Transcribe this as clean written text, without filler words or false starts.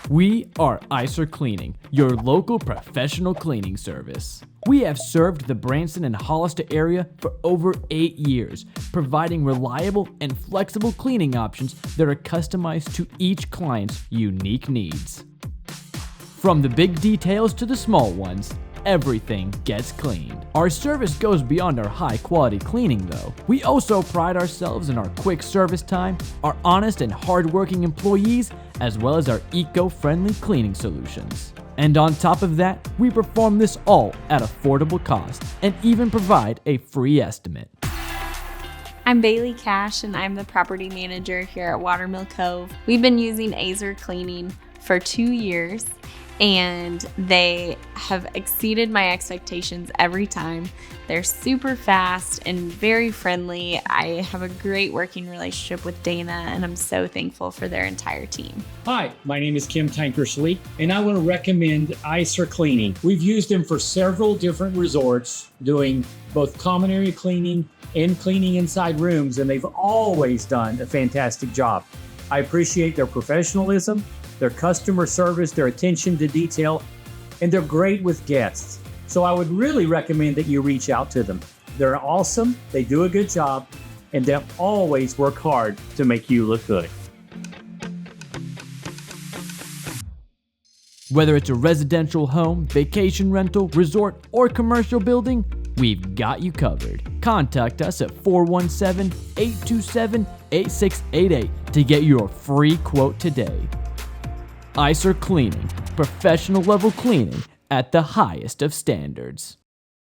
We are Aiser Cleaning, your local professional cleaning service. We have served the Branson and Hollister area for over 8 years, providing reliable and flexible cleaning options that are customized to each client's unique needs. From the big details to the small ones, everything gets cleaned. Our service goes beyond our high-quality cleaning though. We also pride ourselves in our quick service time, our honest and hard-working employees, as well as our eco-friendly cleaning solutions. And on top of that, we perform this all at affordable cost and even provide a free estimate. I'm Bailey Cash and I'm the property manager here at Watermill Cove. We've been using Aiser Cleaning for 2 years and they have exceeded my expectations every time. They're super fast and very friendly. I have a great working relationship with Dana and I'm so thankful for their entire team. Hi, my name is Kim Tankersley and I want to recommend Aiser Cleaning. We've used them for several different resorts doing both common area cleaning and cleaning inside rooms, and they've always done a fantastic job. I appreciate their professionalism, their customer service, their attention to detail, and they're great with guests. So I would really recommend that you reach out to them. They're awesome, they do a good job, and they'll always work hard to make you look good. Whether it's a residential home, vacation rental, resort, or commercial building, we've got you covered. Contact us at 417-827-8688 to get your free quote today. Aiser Cleaning, professional level cleaning at the highest of standards.